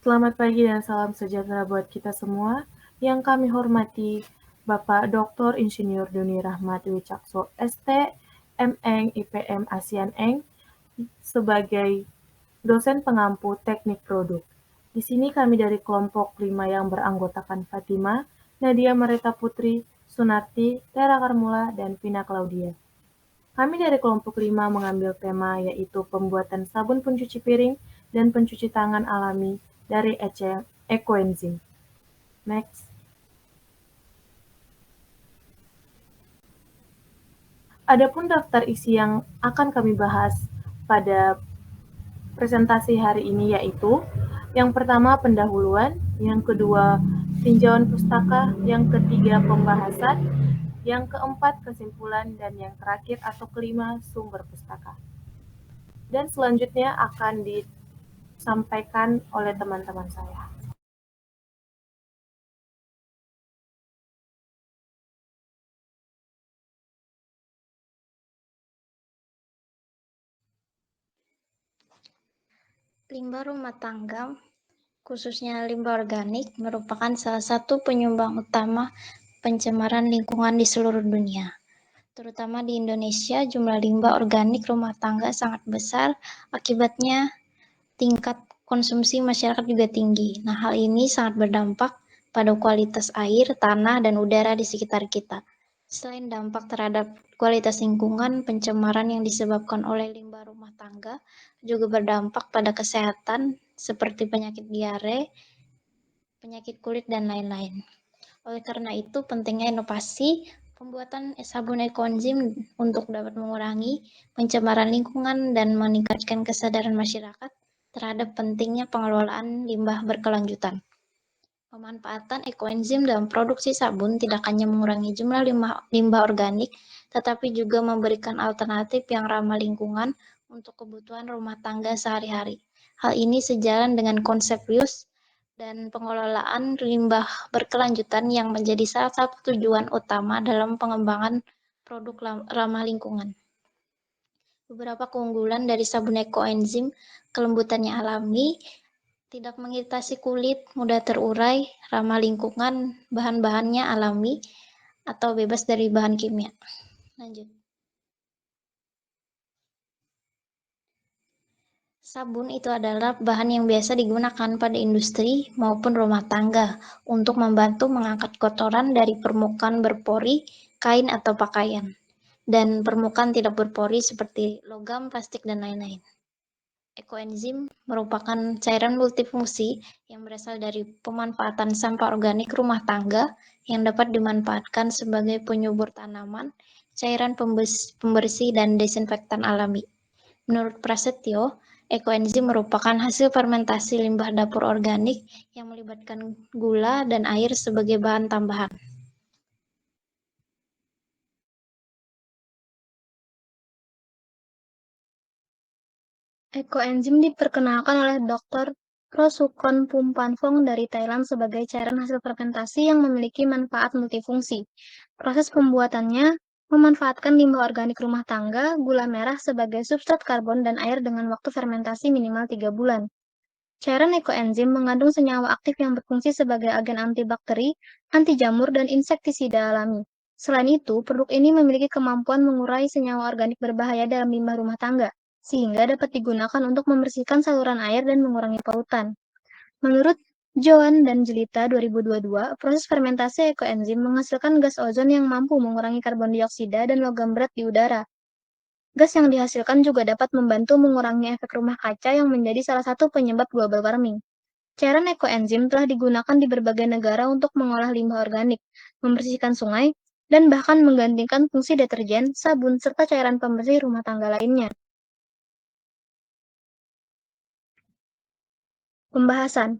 Selamat pagi dan salam sejahtera buat kita semua. Yang kami hormati Bapak Dr. Insinyur Doni Rahmat Wicakso, ST, MEng, IPM ASEAN Eng, sebagai dosen pengampu teknik produk. Di sini kami dari kelompok 5 yang beranggotakan Fatima, Nadia Marita Putri, Sunarti, Tera Karmula, dan Vina Claudia. Kami dari kelompok 5 mengambil tema yaitu pembuatan sabun pencuci piring dan pencuci tangan alami dari ekoenzim. Next. Adapun daftar isi yang akan kami bahas pada presentasi hari ini yaitu yang pertama pendahuluan, yang kedua tinjauan pustaka, yang ketiga pembahasan, yang keempat kesimpulan, dan yang terakhir atau kelima sumber pustaka. Dan selanjutnya akan disampaikan oleh teman-teman saya. Limbah rumah tangga, khususnya limbah organik, merupakan salah satu penyumbang utama pencemaran lingkungan di seluruh dunia. Terutama di Indonesia, jumlah limbah organik rumah tangga sangat besar, akibatnya tingkat konsumsi masyarakat juga tinggi. Nah, hal ini sangat berdampak pada kualitas air, tanah, dan udara di sekitar kita. Selain dampak terhadap kualitas lingkungan, pencemaran yang disebabkan oleh limbah rumah tangga juga berdampak pada kesehatan seperti penyakit diare, penyakit kulit, dan lain-lain. Oleh karena itu, pentingnya inovasi pembuatan sabun ekoenzim untuk dapat mengurangi pencemaran lingkungan dan meningkatkan kesadaran masyarakat terhadap pentingnya pengelolaan limbah berkelanjutan. Pemanfaatan ekoenzim dalam produksi sabun tidak hanya mengurangi jumlah limbah organik, tetapi juga memberikan alternatif yang ramah lingkungan untuk kebutuhan rumah tangga sehari-hari. Hal ini sejalan dengan konsep reuse dan pengelolaan limbah berkelanjutan yang menjadi salah satu tujuan utama dalam pengembangan produk ramah lingkungan. Beberapa keunggulan dari sabun ekoenzim: kelembutannya alami, tidak mengiritasi kulit, mudah terurai, ramah lingkungan, bahan-bahannya alami atau bebas dari bahan kimia. Lanjut. Sabun itu adalah bahan yang biasa digunakan pada industri maupun rumah tangga untuk membantu mengangkat kotoran dari permukaan berpori, kain atau pakaian, dan permukaan tidak berpori seperti logam, plastik, dan lain-lain. Ekoenzim merupakan cairan multifungsi yang berasal dari pemanfaatan sampah organik rumah tangga yang dapat dimanfaatkan sebagai penyubur tanaman, cairan pembersih, dan desinfektan alami. Menurut Prasetyo, ekoenzim merupakan hasil fermentasi limbah dapur organik yang melibatkan gula dan air sebagai bahan tambahan. Ekoenzim diperkenalkan oleh Dr. Prosukon Pumpanfong dari Thailand sebagai cairan hasil fermentasi yang memiliki manfaat multifungsi. Proses pembuatannya memanfaatkan limbah organik rumah tangga, gula merah sebagai substrat karbon, dan air dengan waktu fermentasi minimal 3 bulan. Cairan ekoenzim mengandung senyawa aktif yang berfungsi sebagai agen antibakteri, anti jamur, dan insektisida alami. Selain itu, produk ini memiliki kemampuan mengurai senyawa organik berbahaya dalam limbah rumah tangga, sehingga dapat digunakan untuk membersihkan saluran air dan mengurangi polutan. Menurut Joan dan Jelita 2022, proses fermentasi ekoenzim menghasilkan gas ozon yang mampu mengurangi karbon dioksida dan logam berat di udara. Gas yang dihasilkan juga dapat membantu mengurangi efek rumah kaca yang menjadi salah satu penyebab global warming. Cairan ekoenzim telah digunakan di berbagai negara untuk mengolah limbah organik, membersihkan sungai, dan bahkan menggantikan fungsi deterjen, sabun, serta cairan pembersih rumah tangga lainnya. Pembahasan.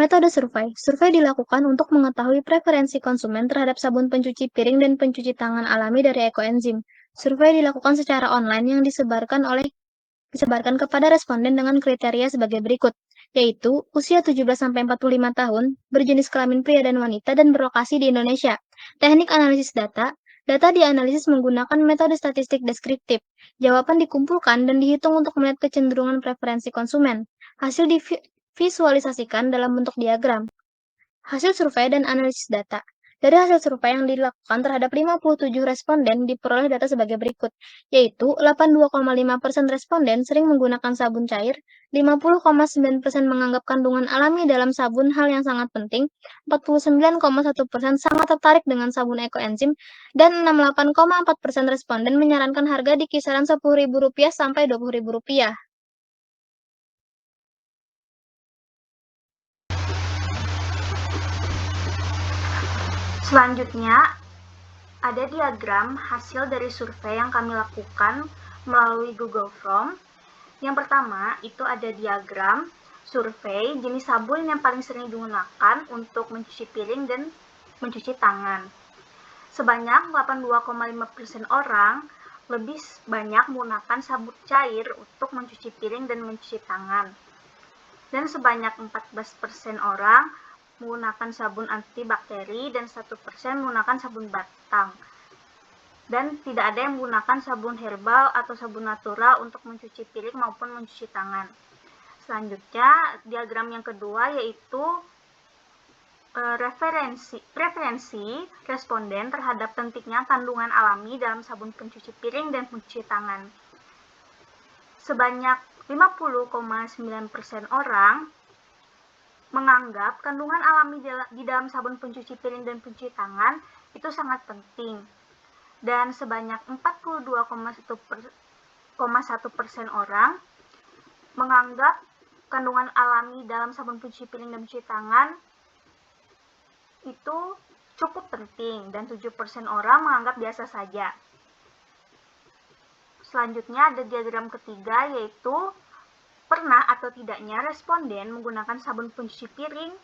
Metode survei. Survei dilakukan untuk mengetahui preferensi konsumen terhadap sabun pencuci piring dan pencuci tangan alami dari ekoenzim. Survei dilakukan secara online yang disebarkan kepada responden dengan kriteria sebagai berikut, yaitu usia 17-45 tahun, berjenis kelamin pria dan wanita, dan berlokasi di Indonesia. Teknik analisis data. Data dianalisis menggunakan metode statistik deskriptif. Jawaban dikumpulkan dan dihitung untuk melihat kecenderungan preferensi konsumen. Hasil divisualisasikan dalam bentuk diagram. Hasil survei dan analisis data. Dari hasil survei yang dilakukan terhadap 57 responden diperoleh data sebagai berikut, yaitu 82,5% responden sering menggunakan sabun cair, 50,9% menganggap kandungan alami dalam sabun hal yang sangat penting, 49,1% sangat tertarik dengan sabun ekoenzim, dan 68,4% responden menyarankan harga di kisaran Rp10.000 sampai Rp20.000. Selanjutnya, ada diagram hasil dari survei yang kami lakukan melalui Google Form. Yang pertama, itu ada diagram survei jenis sabun yang paling sering digunakan untuk mencuci piring dan mencuci tangan. Sebanyak 82,5% orang lebih banyak menggunakan sabun cair untuk mencuci piring dan mencuci tangan. Dan sebanyak 14% orang menggunakan sabun antibakteri dan 1% menggunakan sabun batang. Dan tidak ada yang menggunakan sabun herbal atau sabun natural untuk mencuci piring maupun mencuci tangan. Selanjutnya, diagram yang kedua yaitu preferensi responden terhadap pentingnya kandungan alami dalam sabun pencuci piring dan pencuci tangan. Sebanyak 50,9% orang menganggap kandungan alami di dalam sabun pencuci piring dan pencuci tangan itu sangat penting. Dan sebanyak 42,1% orang menganggap kandungan alami dalam sabun pencuci piring dan pencuci tangan itu cukup penting, dan 7% orang menganggap biasa saja. Selanjutnya ada diagram ketiga, yaitu pernah atau tidaknya responden menggunakan sabun pencuci piring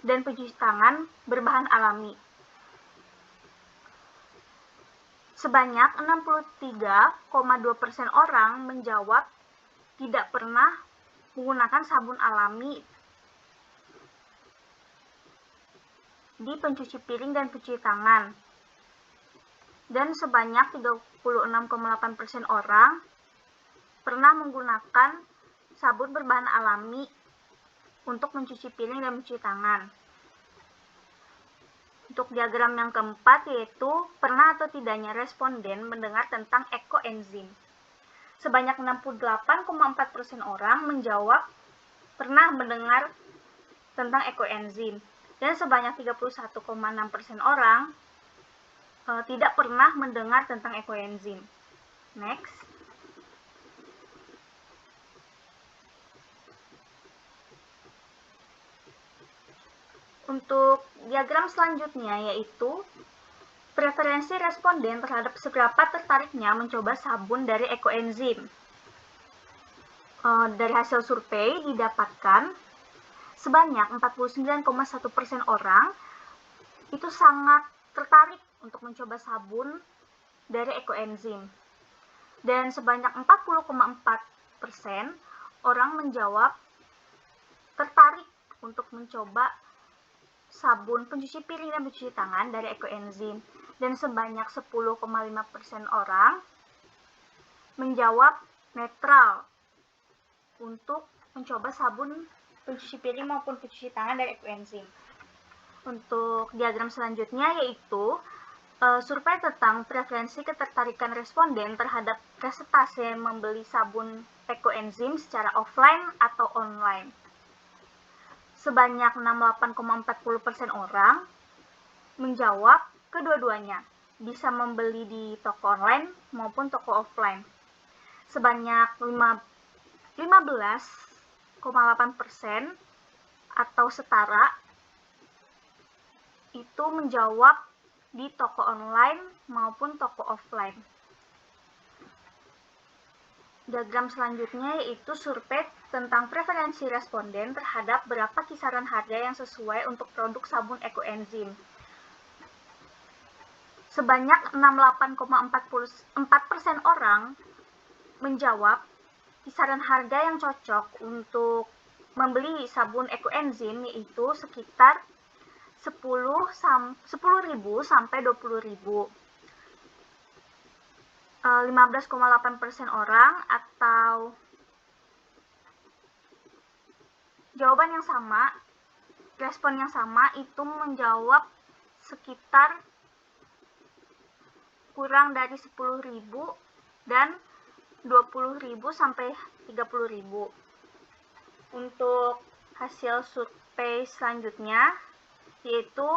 dan pencuci tangan berbahan alami. Sebanyak 63,2% orang menjawab tidak pernah menggunakan sabun alami di pencuci piring dan pencuci tangan. Dan sebanyak 36,8% orang pernah menggunakan sabun berbahan alami untuk mencuci piring dan mencuci tangan. Untuk diagram yang keempat yaitu pernah atau tidaknya responden mendengar tentang ekoenzim. Sebanyak 68,4% orang menjawab pernah mendengar tentang ekoenzim, dan sebanyak 31,6% orang tidak pernah mendengar tentang ekoenzim. Next. Untuk diagram selanjutnya yaitu preferensi responden terhadap seberapa tertariknya mencoba sabun dari ekoenzim. Dari hasil survei didapatkan sebanyak 49,1% orang itu sangat tertarik untuk mencoba sabun dari ekoenzim. Dan sebanyak 40,4% orang menjawab tertarik untuk mencoba sabun pencuci piring dan pencuci tangan dari ekoenzim, dan sebanyak 10,5% orang menjawab netral untuk mencoba sabun pencuci piring maupun pencuci tangan dari ekoenzim. Untuk diagram selanjutnya yaitu survei tentang preferensi ketertarikan responden terhadap presentase membeli sabun ekoenzim secara offline atau online. Sebanyak 68,40% orang menjawab kedua-duanya, bisa membeli di toko online maupun toko offline. Sebanyak 15,8% atau setara itu menjawab di toko online maupun toko offline. Diagram selanjutnya yaitu survei tentang preferensi responden terhadap berapa kisaran harga yang sesuai untuk produk sabun ekoenzim. Sebanyak 68,44% orang menjawab kisaran harga yang cocok untuk membeli sabun ekoenzim yaitu sekitar 10.000 sampai 20.000. 15,8% orang atau jawaban yang sama, respon yang sama itu menjawab sekitar kurang dari 10.000 dan 20.000 sampai 30.000. Untuk hasil survei selanjutnya yaitu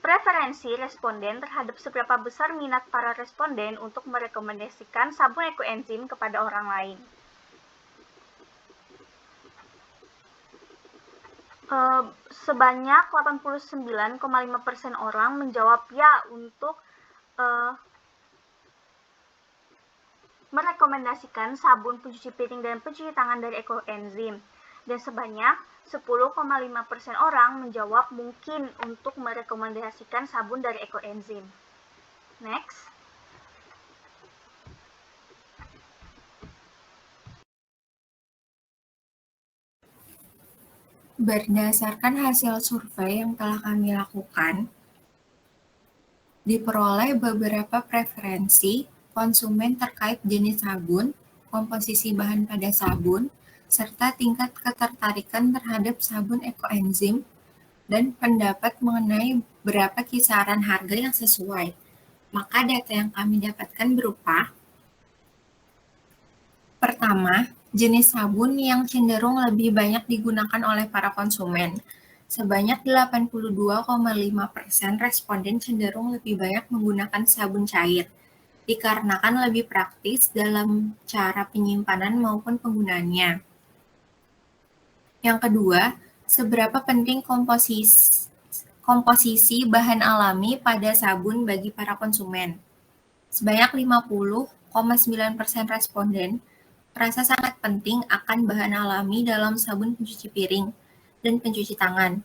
preferensi responden terhadap seberapa besar minat para responden untuk merekomendasikan sabun ekoenzim kepada orang lain. Sebanyak 89,5% orang menjawab ya untuk merekomendasikan sabun pencuci piring dan pencuci tangan dari ekoenzim, dan sebanyak 10,5% orang menjawab mungkin untuk merekomendasikan sabun dari ekoenzim. Next. Berdasarkan hasil survei yang telah kami lakukan, diperoleh beberapa preferensi konsumen terkait jenis sabun, komposisi bahan pada sabun, serta tingkat ketertarikan terhadap sabun ekoenzim, dan pendapat mengenai berapa kisaran harga yang sesuai. Maka data yang kami dapatkan berupa: pertama, jenis sabun yang cenderung lebih banyak digunakan oleh para konsumen. Sebanyak 82,5% responden cenderung lebih banyak menggunakan sabun cair, dikarenakan lebih praktis dalam cara penyimpanan maupun penggunaannya. Yang kedua, seberapa penting komposisi bahan alami pada sabun bagi para konsumen. Sebanyak 50,9% responden merasa sangat penting akan bahan alami dalam sabun pencuci piring dan pencuci tangan.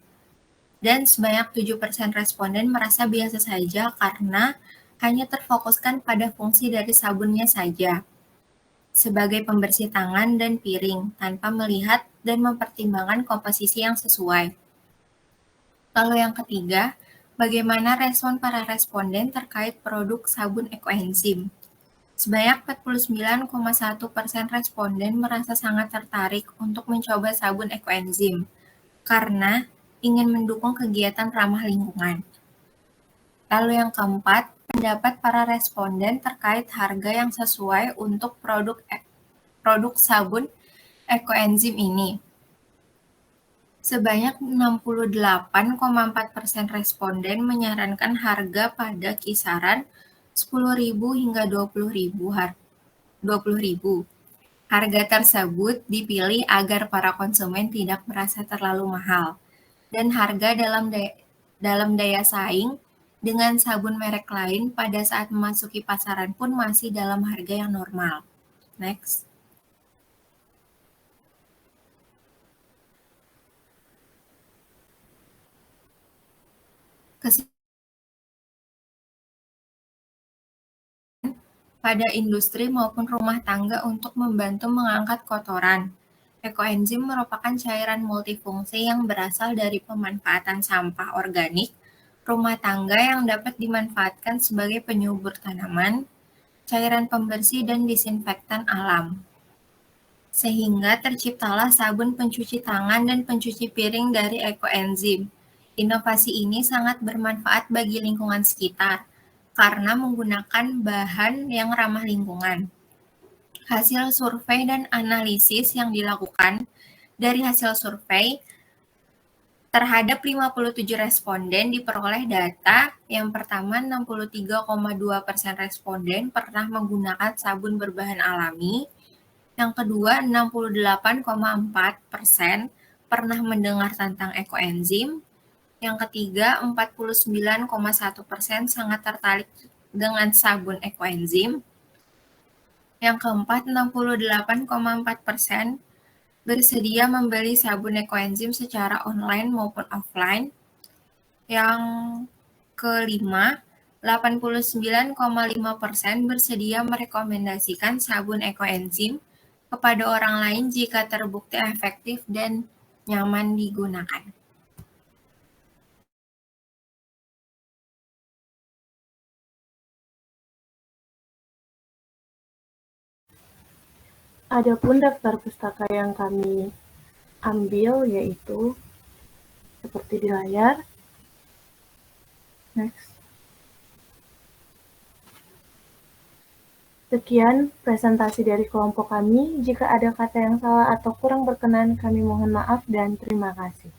Dan sebanyak 7% responden merasa biasa saja karena hanya terfokuskan pada fungsi dari sabunnya saja, sebagai pembersih tangan dan piring, tanpa melihat dan mempertimbangkan komposisi yang sesuai. Lalu yang ketiga, bagaimana respon para responden terkait produk sabun ekoenzim? Sebanyak 49,1% responden merasa sangat tertarik untuk mencoba sabun ekoenzim karena ingin mendukung kegiatan ramah lingkungan. Lalu yang keempat, pendapat para responden terkait harga yang sesuai untuk produk sabun ekoenzim ini. Sebanyak 68,4% responden menyarankan harga pada kisaran 10.000 hingga 20.000. Harga tersebut dipilih agar para konsumen tidak merasa terlalu mahal, dan harga dalam daya saing dengan sabun merek lain pada saat memasuki pasaran pun masih dalam harga yang normal. Next. Pada industri maupun rumah tangga untuk membantu mengangkat kotoran. Ekoenzim merupakan cairan multifungsi yang berasal dari pemanfaatan sampah organik rumah tangga yang dapat dimanfaatkan sebagai penyubur tanaman, cairan pembersih, dan disinfektan alam. Sehingga terciptalah sabun pencuci tangan dan pencuci piring dari ekoenzim. Inovasi ini sangat bermanfaat bagi lingkungan sekitar karena menggunakan bahan yang ramah lingkungan. Hasil survei dan analisis yang dilakukan dari hasil survei terhadap 57 responden diperoleh data yang pertama 63,2% responden pernah menggunakan sabun berbahan alami, yang kedua 68,4% pernah mendengar tentang ekoenzim, yang ketiga 49,1% sangat tertarik dengan sabun ekoenzim, yang keempat 68,4% bersedia membeli sabun ekoenzim secara online maupun offline. Yang kelima, 89,5% bersedia merekomendasikan sabun ekoenzim kepada orang lain jika terbukti efektif dan nyaman digunakan. Adapun daftar pustaka yang kami ambil, yaitu seperti di layar. Next. Sekian presentasi dari kelompok kami. Jika ada kata yang salah atau kurang berkenan, kami mohon maaf dan terima kasih.